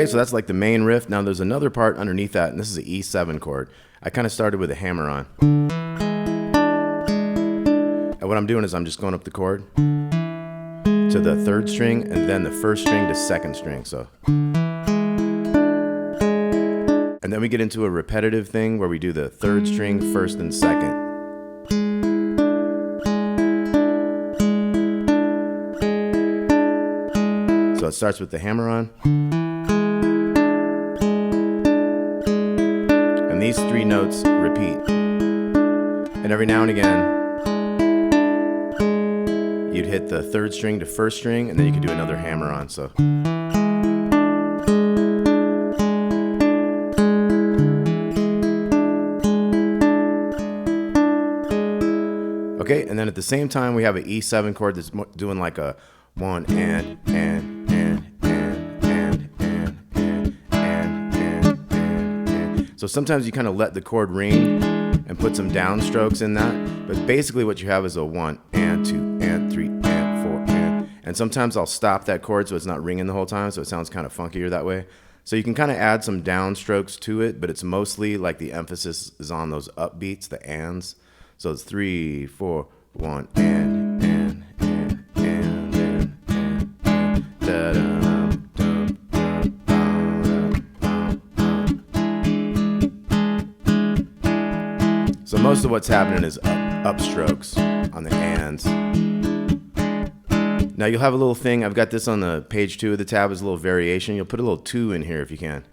Okay, so that's like the main riff. Now there's another part underneath that, and this is an E7 chord. I kind of started with a hammer on. And what I'm doing is I'm just going up the chord to the third string, and then the first string to second string. So, and then we get into a repetitive thing where we do the third string, first and second. So it starts with the hammer on. And these three notes repeat. And every now and again, you'd hit the third string to first string, and then you could do another hammer on. So. Okay, and then at the same time, we have an E7 chord that's doing like a one and. So sometimes you kind of let the chord ring and put some downstrokes in that. But basically what you have is a 1 and 2 and 3 and 4 and sometimes I'll stop that chord so it's not ringing the whole time, so it sounds kind of funkier that way. So you can kind of add some downstrokes to it, but it's mostly like the emphasis is on those upbeats, the ands. So it's 3, 4, 1 and da da. So most of what's happening is upstrokes on the ands. Now you'll have a little thing, I've got this on the page 2 of the tab as a little variation. You'll put a little 2 in here if you can.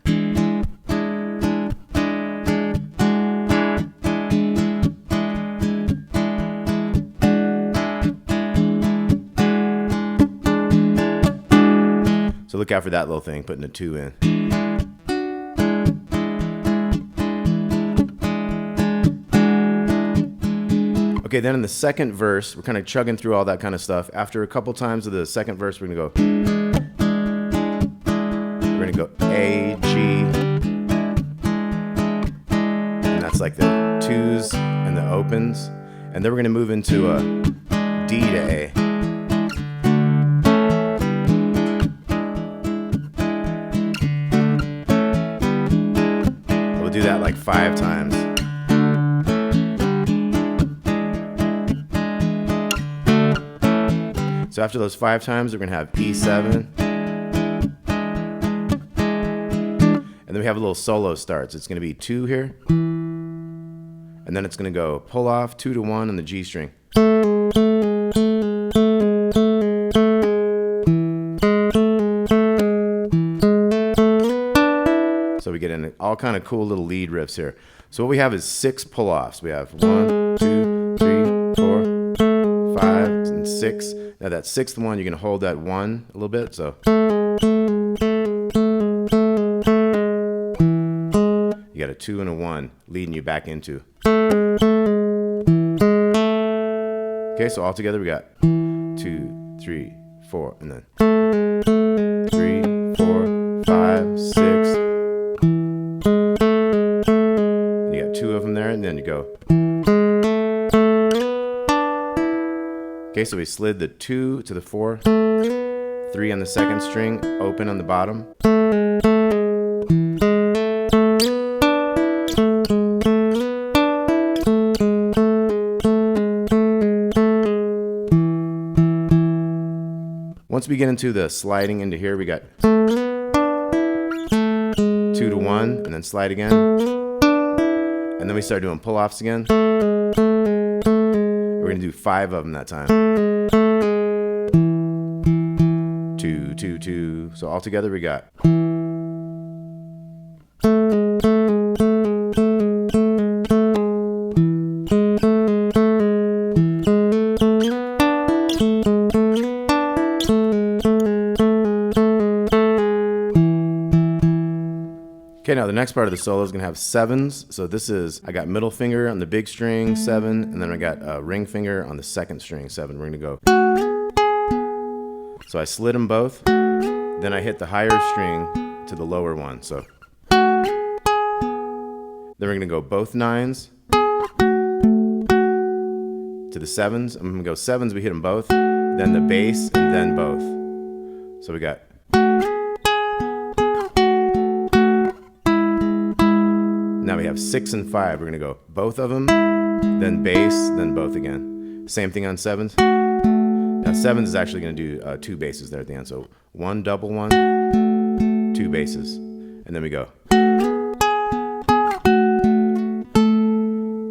So look out for that little thing, putting a 2 in. Okay, then in the second verse, we're kind of chugging through all that kind of stuff. After a couple times of the second verse, we're gonna go A, G, and that's like the 2s and the opens. And then we're gonna move into a D to A. We'll do that like 5 times. So after those 5 times, we're gonna have E7. And then we have a little solo starts. It's gonna be 2 here. And then it's gonna go pull off, 2 to 1 on the G string. So we get in all kind of cool little lead riffs here. So what we have is 6 pull-offs. We have 1, 2, 3, 4, 5, and 6. Now that 6th one, you're gonna hold that 1 a little bit, so. You got a 2 and a 1 leading you back into. Okay, so all together we got 2, 3, 4, and then 3, 4, 5, 6. And you got 2 of them there, and then you go. Okay, so we slid the 2 to the 4, 3 on the second string, open on the bottom. Once we get into the sliding into here, we got 2 to 1, and then slide again. And then we start doing pull-offs again. We're gonna do 5 of them that time. 2, 2, 2. So all together we got. Okay, now the next part of the solo is gonna have 7s. So this is, I got middle finger on the big string, 7, and then I got a ring finger on the second string, 7. We're gonna go. So I slid them both, then I hit the higher string to the lower one, so. Then we're gonna go both 9s to the 7s. I'm gonna go 7s, we hit them both, then the bass, and then both. So we got. Now we have 6 and 5. We're gonna go both of them, then bass, then both again. Same thing on 7s. Now 7s is actually gonna do 2 basses there at the end. So 1 double 1, 2 basses, and then we go.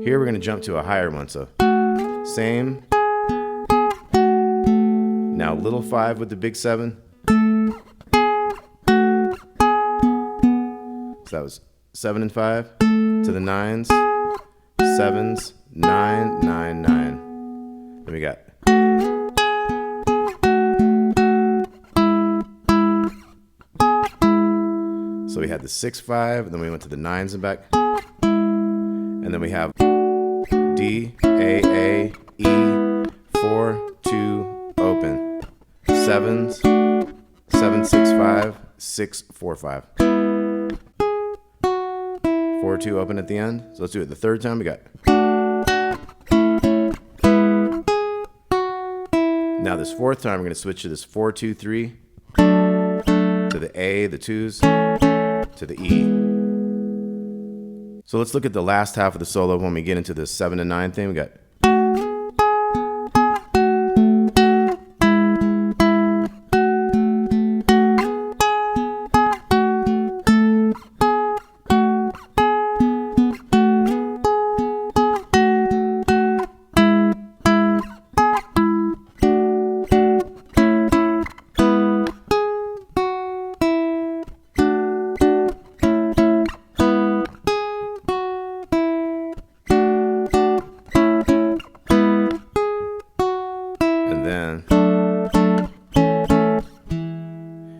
Here we're gonna jump to a higher one. So same. Now little 5 with the big 7. So that was 7 and 5 to the 9s, 7s, 9, 9, 9. Then we got. So we had the 6, 5, and then we went to the 9s and back. And then we have D, A, E, 4, 2, open. 7s, 7, 6, 5, 6, 4, 5. 4, 2, open at the end. So let's do it the third time. We got. Now this fourth time, we're going to switch to this 4, 2, 3, to the A, the 2s, to the E. So let's look at the last half of the solo when we get into the 7 and 9 thing. We got.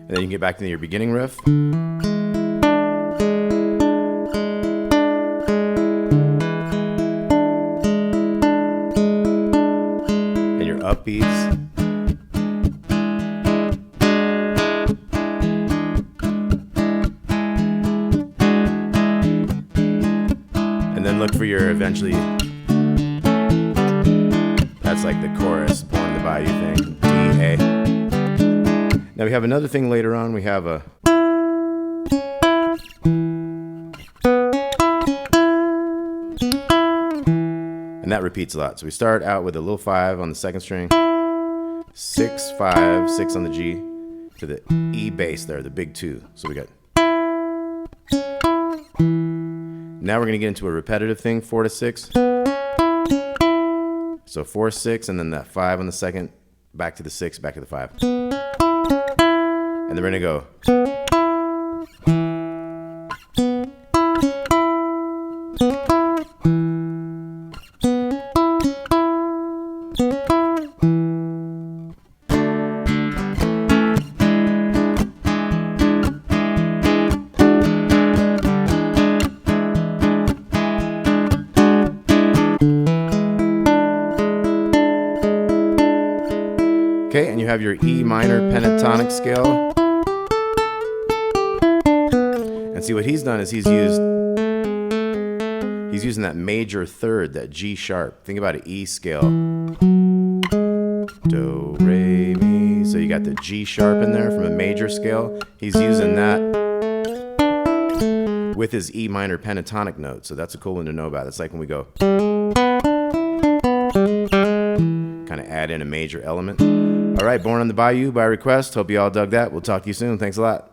And then you can get back to your beginning riff. And your upbeats. And then look for your eventually. That's like the chorus, Born in the Bayou thing. D, A. Now we have another thing later on. We have a. And that repeats a lot. So we start out with a little 5 on the second string. 6, 5, 6 on the G to the E bass there, the big 2. So we got. Now we're going to get into a repetitive thing, 4 to 6. So 4, 6, and then that 5 on the second, back to the 6, back to the 5. And then we're going to go. Okay, and you have your E minor pentatonic scale. And see what he's done is he's using that major third, that G sharp. Think about an E scale. Do, re, mi. So you got the G sharp in there from a major scale. He's using that with his E minor pentatonic note. So that's a cool one to know about. It's like when we go. Kind of add in a major element. All right, Born on the Bayou by request. Hope you all dug that. We'll talk to you soon. Thanks a lot.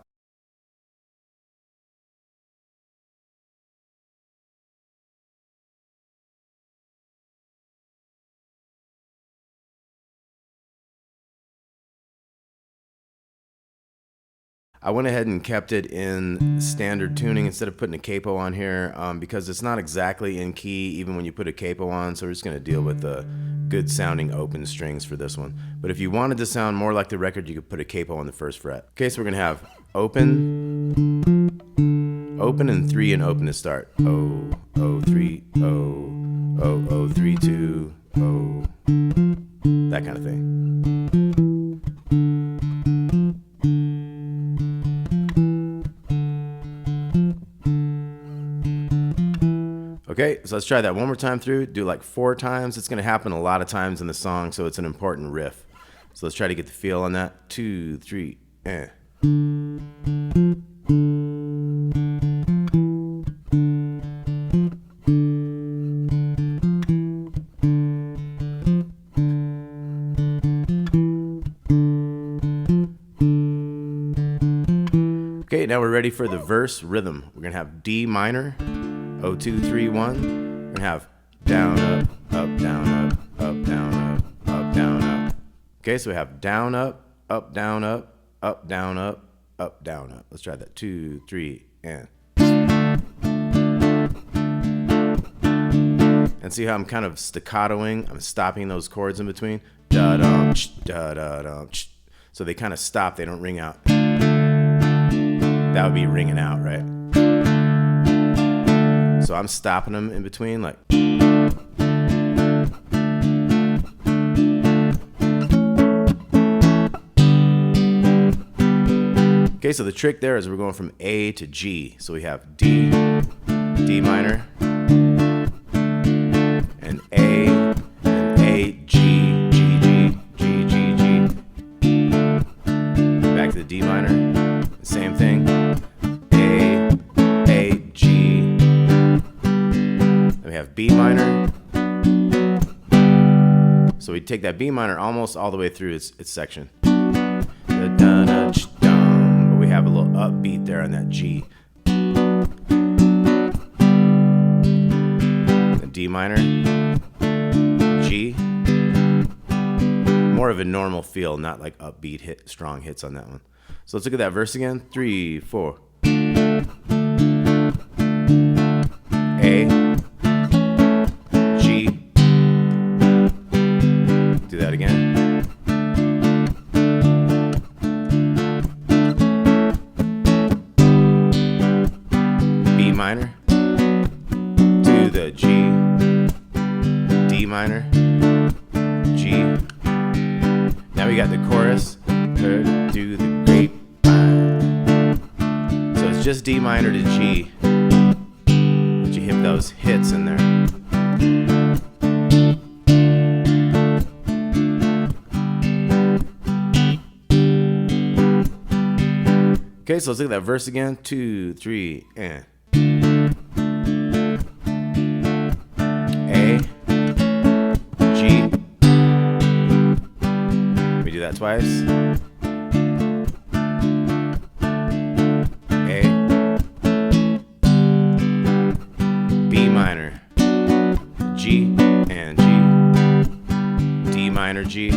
I went ahead and kept it in standard tuning instead of putting a capo on here because it's not exactly in key even when you put a capo on, so we're just going to deal with the good sounding open strings for this one. But if you wanted to sound more like the record, you could put a capo on the first fret. Okay, so we're going to have open, open, and 3 and open to start. O, O, 3, O, O, O, 3, 2, O, that kind of thing. Okay, so let's try that one more time through. Do like 4 times. It's going to happen a lot of times in the song, so it's an important riff. So let's try to get the feel on that. 2, 3, eh. now we're ready for the verse rhythm. We're gonna have D minor, 0, 2, 3, 1. We're gonna have down, up, down, up, down, up, down, up. Okay, so we have down, up, down, up, down, up, down, up. Let's try that. 2, 3, and. And see how I'm kind of staccatoing? I'm stopping those chords in between. Da-dum, da-da-dum. So they kind of stop, they don't ring out. That would be ringing out, right? So I'm stopping them in between, like. Okay, so the trick there is we're going from A to G. So we have D, D minor, and A, G, G, G, G, G, G. Back to the D minor, same thing. A, G. Then we have B minor. So we take that B minor almost all the way through its section. But we have a little upbeat there on that G. The D minor, G. More of a normal feel, not like upbeat strong hits on that one. So let's look at that verse again. 3, 4. A, G. Do that again. B minor to the G, D minor, G. Now we got the chorus. Do the grapevine. So it's just D minor to G, but you hit those hits in there. Okay, so let's look at that verse again. 2, 3, and. A, G. Let me do that twice. A, B minor, G, and G. D minor, G.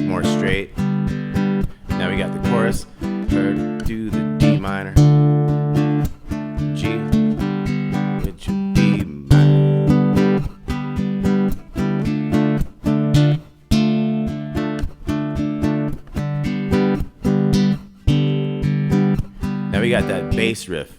More straight. Now we got the chorus. Do the D minor, G, with your B minor. Now we got that bass riff.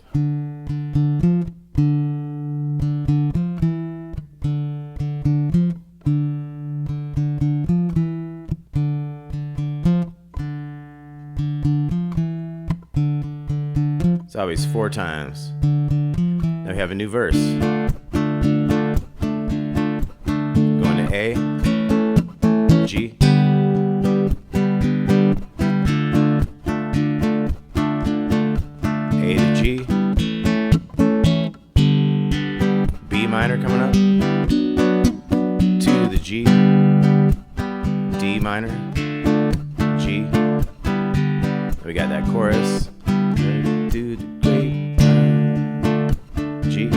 It's always 4 times. Now we have a new verse. Going to A, G, A to G, B minor coming up, to the G, D minor, G. We got that chorus. Do the grapevine, G.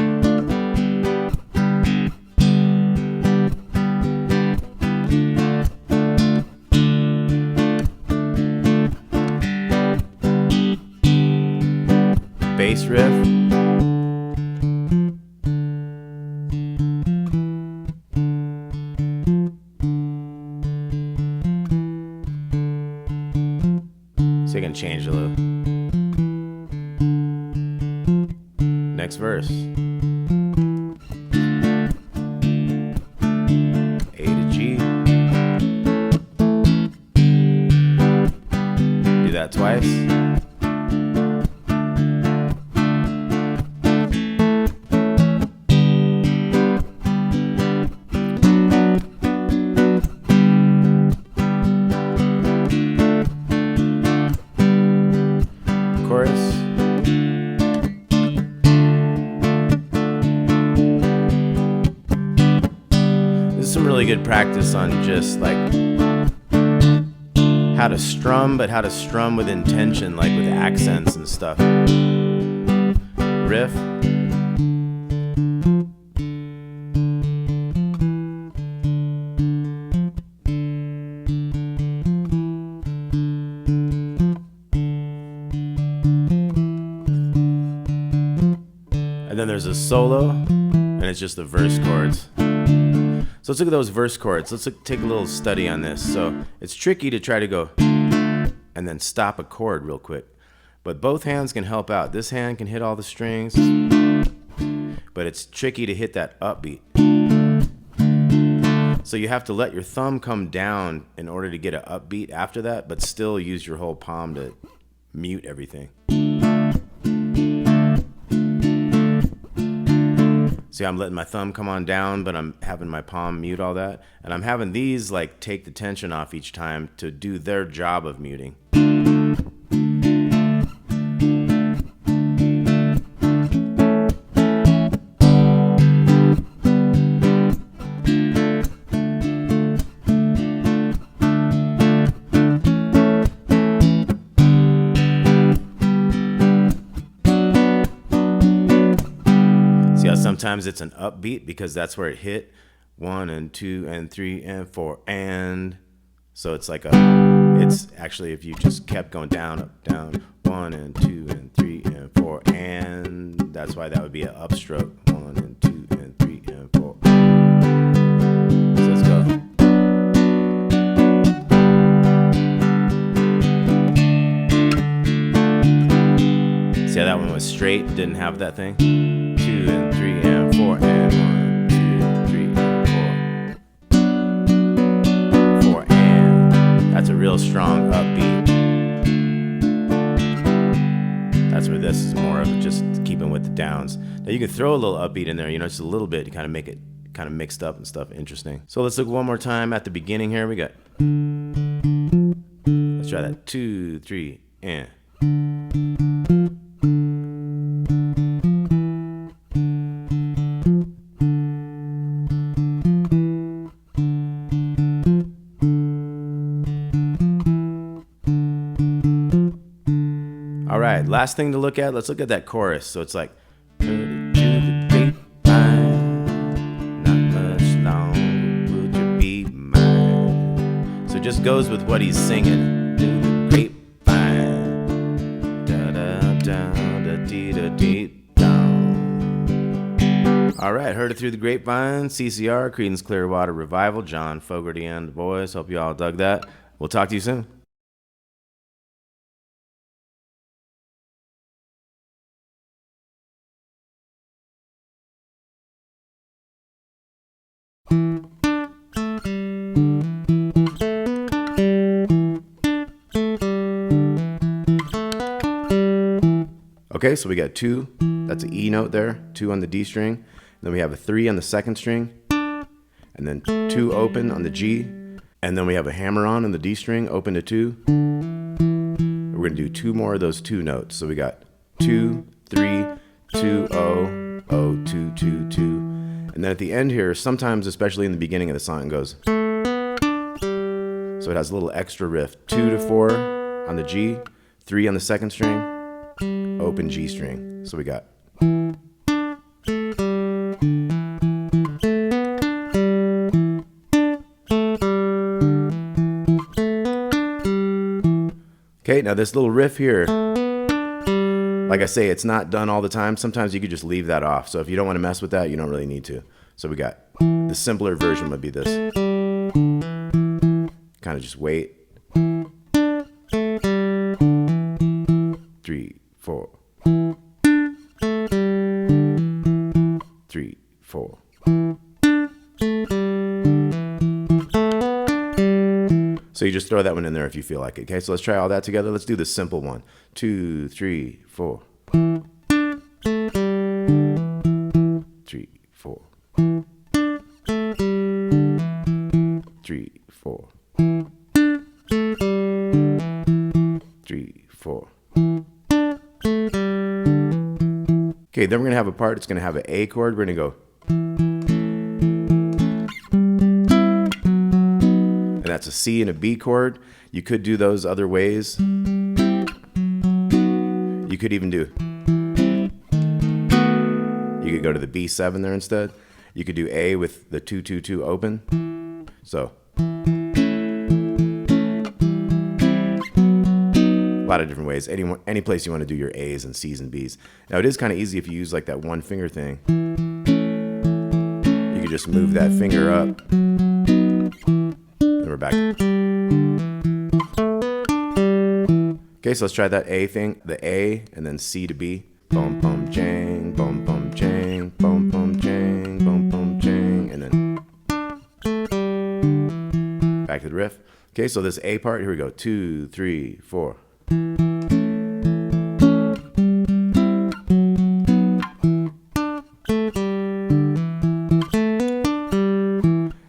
Bass riff. So you can change a little. Next verse. A to G. Do that twice. Chorus. Some really good practice on just like how to strum, but how to strum with intention, like with accents and stuff. Riff. And then there's a solo, and it's just the verse chords. So let's look at those verse chords. Let's take a little study on this. So it's tricky to try to go and then stop a chord real quick. But both hands can help out. This hand can hit all the strings, but it's tricky to hit that upbeat. So you have to let your thumb come down in order to get an upbeat after that, but still use your whole palm to mute everything. See, I'm letting my thumb come on down, but I'm having my palm mute all that. And I'm having these like take the tension off each time to do their job of muting. Sometimes it's an upbeat because that's where it hit 1 and 2 and 3 and 4 and so it's like it's actually if you just kept going down, up, down, 1 and 2 and 3 and 4 and that's why that would be an upstroke 1 and 2 and 3 and 4. So let's go. See how that one was straight, didn't have that thing? 2 and 3 and 4 and 1, 2, 3 and 4. 4 and that's a real strong upbeat. That's where this is more of just keeping with the downs. Now you can throw a little upbeat in there, you know, just a little bit to kind of make it kind of mixed up and stuff interesting. So let's look one more time at the beginning here. We got, let's try that 2, 3 and. All right, last thing to look at, let's look at that chorus. So it's like, heard it to the grapevine, not much longer would you be mine. So it just goes with what he's singing. To the grapevine, da da da da dee da dee down. All right, heard it through the grapevine. CCR, Creedence Clearwater Revival, John Fogerty and the boys. Hope you all dug that. We'll talk to you soon. Okay, so we got 2, that's an E note there, 2 on the D string. Then we have a 3 on the second string, and then 2 open on the G, and then we have a hammer on the D string, open to 2. We're gonna do 2 more of those 2 notes. So we got 2, 3, 2, O, O, 2, 2, 2. And then at the end here, sometimes, especially in the beginning of the song, it goes. So it has a little extra riff, 2 to 4 on the G, 3 on the second string, open G string. So we got. Okay, now this little riff here, like I say, it's not done all the time. Sometimes you could just leave that off. So if you don't want to mess with that, you don't really need to. So we got, the simpler version would be this. Kind of just wait. 3, 4. 3, 4. So you just throw that one in there if you feel like it. Okay, so let's try all that together. Let's do the simple one. 2, 3, 4. 3, 4. 3, 4. 3, 4. Okay, then we're going to have a part. It's going to have an A chord. We're going to go. And that's a C and a B chord. You could do those other ways. You could even do, you could go to the B7 there instead. You could do A with the 2-2-2 open. So a lot of different ways. Any place you want to do your A's and C's and B's. Now it is kind of easy if you use like that one finger thing. You could just move that finger up. And we're back. Okay, so let's try that A thing. The A and then C to B. Boom, boom, jang, boom, boom, jang, boom, boom, jang, boom, boom, jang, and then back to the riff. Okay, so this A part, here we go. 2, 3, 4.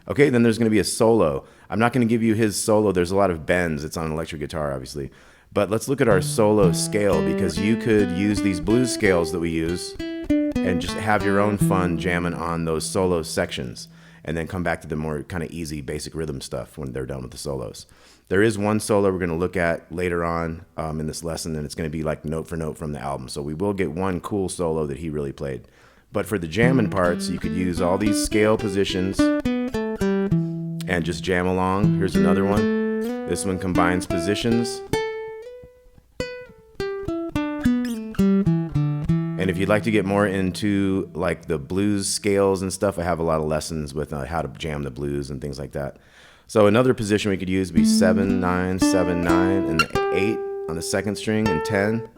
Okay, then there's going to be a solo. I'm not going to give you his solo. There's a lot of bends. It's on an electric guitar, obviously. But let's look at our solo scale, because you could use these blues scales that we use and just have your own fun jamming on those solo sections, and then come back to the more kind of easy basic rhythm stuff when they're done with the solos. There is one solo we're going to look at later on in this lesson, and it's going to be like note for note from the album. So we will get one cool solo that he really played. But for the jamming parts, you could use all these scale positions and just jam along. Here's another one. This one combines positions. And if you'd like to get more into like the blues scales and stuff, I have a lot of lessons with how to jam the blues and things like that. So another position we could use would be 7, 9, 7, 9, and the 8 on the second string, and 10.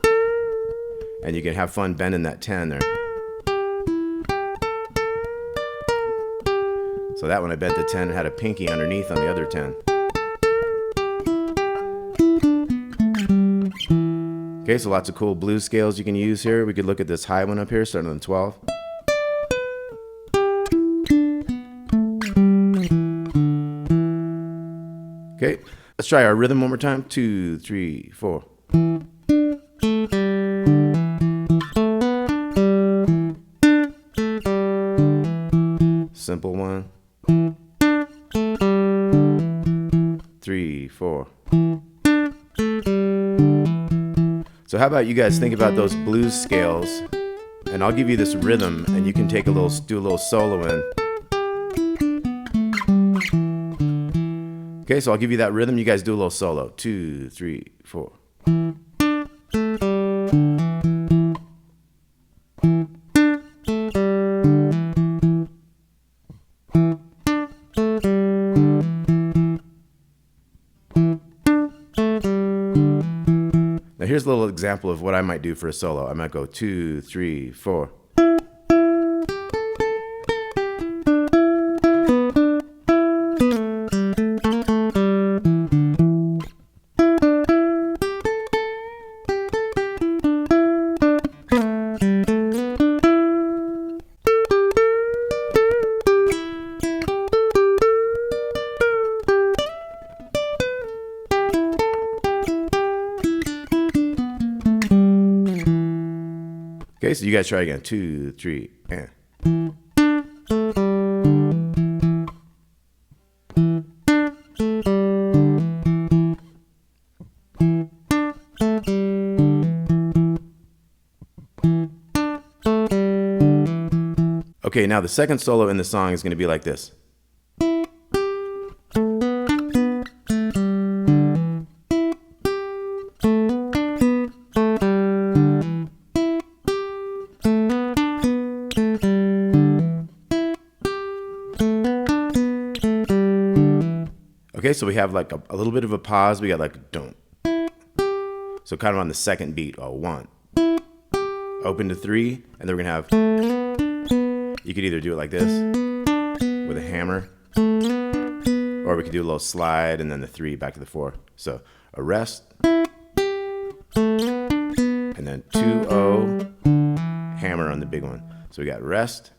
And you can have fun bending that 10 there. So that one I bent the 10 and had a pinky underneath on the other 10. Okay, so lots of cool blues scales you can use here. We could look at this high one up here, starting on 12. Okay, let's try our rhythm one more time. 2, 3, 4. Simple one. 3, 4. So how about you guys think about those blues scales, and I'll give you this rhythm, and you can take do a little solo in. Okay, so I'll give you that rhythm. You guys do a little solo. 2, 3, 4. Now here's a little example of what I might do for a solo. I might go 2, 3, 4. Okay, so you guys try again. 2, 3, and. Okay, now the second solo in the song is going to be like this. Okay, so we have like a little bit of a pause. We got like don't. So kind of on the second beat. 1. Open to 3, and then we're gonna have. You could either do it like this with a hammer, or we could do a little slide and then the 3 back to the 4. So a rest, and then 2-0, hammer on the big one. So we got rest.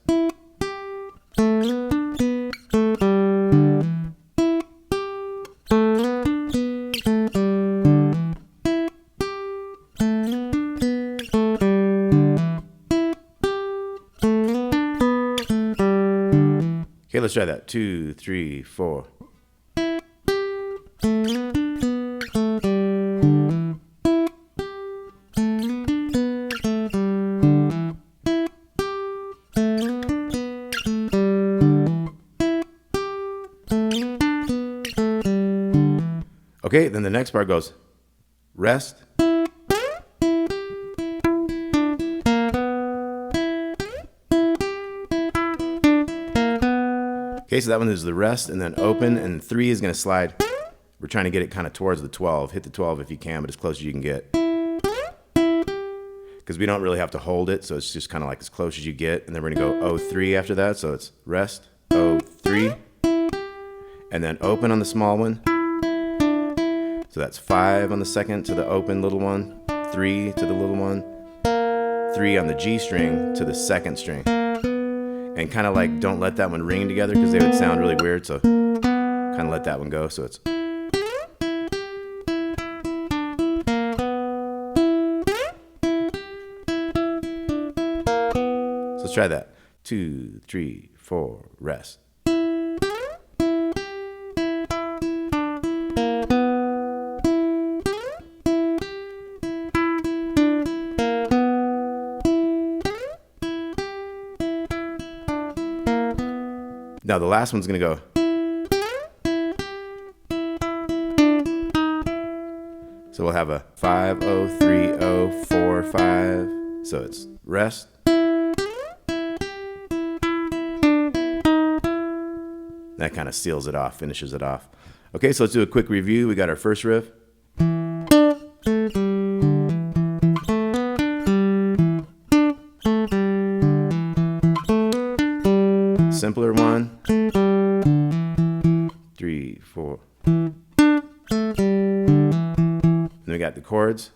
Okay, let's try that. 2, 3, 4. Okay, then the next part goes rest. Okay, so that one is the rest and then open, and 3 is going to slide. We're trying to get it kind of towards the 12. Hit the 12 if you can, but as close as you can get. Because we don't really have to hold it, so it's just kind of like as close as you get. And then we're going to go O3 after that, so it's rest, O3, and then open on the small one. So that's 5 on the second to the open little one, 3 to the little one, 3 on the G string to the second string. And kind of like don't let that one ring together because they would sound really weird, so kind of let that one go. So it's so let's try that. 2, 3, 4, rest. Now the last one's gonna go. So we'll have a 5, 0, 3, 0, 4, 5. So it's rest. That kind of seals it off, finishes it off. Okay, so let's do a quick review. We got our first riff. Simpler one. 3, 4. Then we got the chords.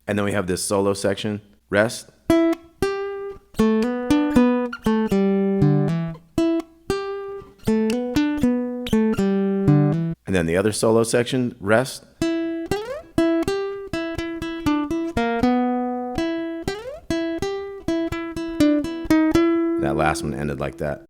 And then we have this solo section, rest. And then the other solo section, rest. That last one ended like that.